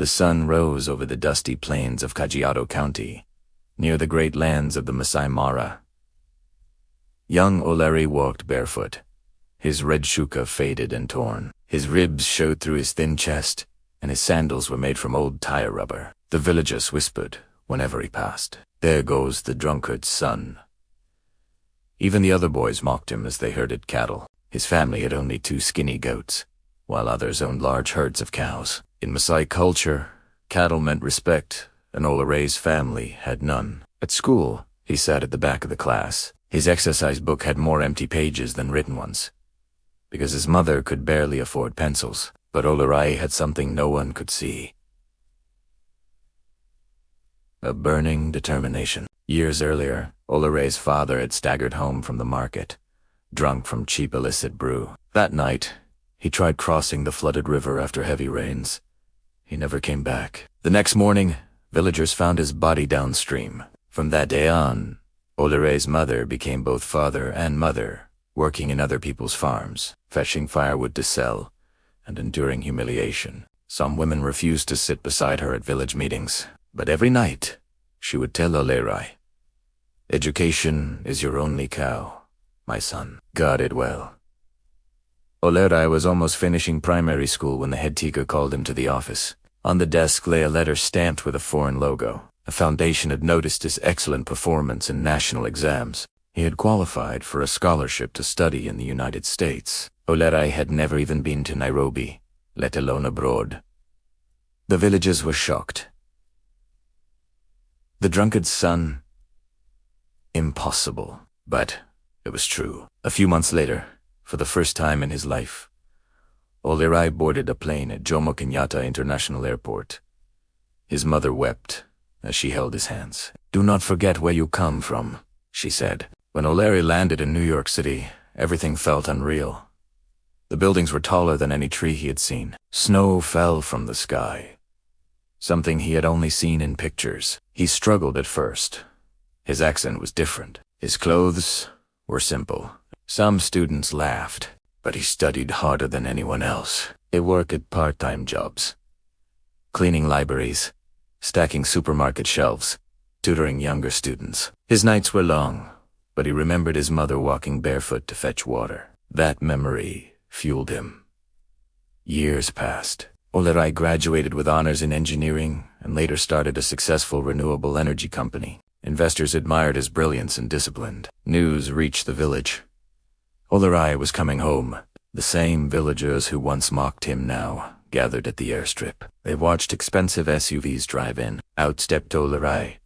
The sun rose over the dusty plains of Kajiado County, near the great lands of the Masai Mara. Young Olerai walked barefoot, his red shuka faded and torn. His ribs showed through his thin chest, and his sandals were made from old tire rubber. The villagers whispered whenever he passed, "There goes the drunkard's son." Even the other boys mocked him as they herded cattle. His family had only 2 skinny goats, while others owned large herds of cows. In Maasai culture, cattle meant respect, and Olerai's family had none. At school, he sat at the back of the class. His exercise book had more empty pages than written ones, because his mother could barely afford pencils. But Olerai had something no one could see: a burning determination. Years earlier, Olerai's father had staggered home from the market, drunk from cheap illicit brew. That night, he tried crossing the flooded river after heavy rains. He never came back. The next morning, villagers found his body downstream. From that day on, Olerai's mother became both father and mother, working in other people's farms, fetching firewood to sell, and enduring humiliation. Some women refused to sit beside her at village meetings, but every night, she would tell Olerai, "Education is your only cow, my son. Guard it well." Olerai was almost finishing primary school when the head teacher called him to the office. On the desk lay a letter stamped with a foreign logo. The foundation had noticed his excellent performance in national exams. He had qualified for a scholarship to study in the United States. Olerai had never even been to Nairobi, let alone abroad. The villagers were shocked. The drunkard's son? Impossible. But it was true. A few months later, for the first time in his life, Olerai boarded a plane at Jomo Kenyatta International Airport. His mother wept as she held his hands. "Do not forget where you come from," she said. When Olerai landed in New York City, everything felt unreal. The buildings were taller than any tree he had seen. Snow fell from the sky, something he had only seen in pictures. He struggled at first. His accent was different. His clothes were simple. Some students laughed, but he studied harder than anyone else. He worked at part-time jobs, cleaning libraries, stacking supermarket shelves, tutoring younger students. His nights were long, but he remembered his mother walking barefoot to fetch water. That memory fueled him. Years passed. Olerai graduated with honors in engineering and later started a successful renewable energy company. Investors admired his brilliance and discipline. News reached the village. Olerai was coming home. The same villagers who once mocked him now gathered at the airstrip. They watched expensive SUVs drive in. Out stepped Olerai,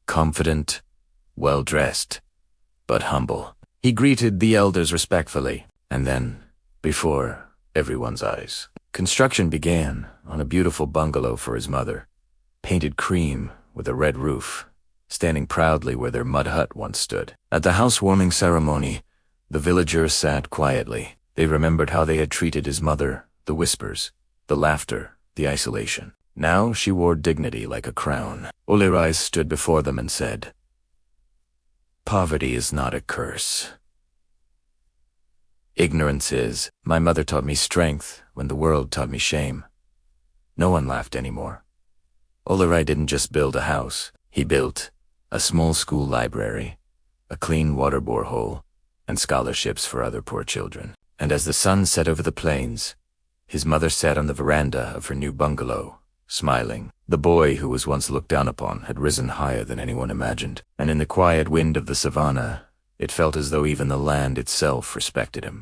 confident, well-dressed, but humble. He greeted the elders respectfully, and then, before everyone's eyes, construction began on a beautiful bungalow for his mother, painted cream with a red roof, standing proudly where their mud hut once stood. At the housewarming ceremony, the villagers sat quietly. They remembered how they had treated his mother, the whispers, the laughter, the isolation. Now she wore dignity like a crown. Olerai stood before them and said, "Poverty is not a curse. Ignorance is. My mother taught me strength when the world taught me shame." No one laughed anymore. Olerai didn't just build a house. He built a small school library, a clean water borehole, and scholarships for other poor children. And as the sun set over the plains, his mother sat on the veranda of her new bungalow, smiling. The boy who was once looked down upon had risen higher than anyone imagined, and in the quiet wind of the savannah, it felt as though even the land itself respected him.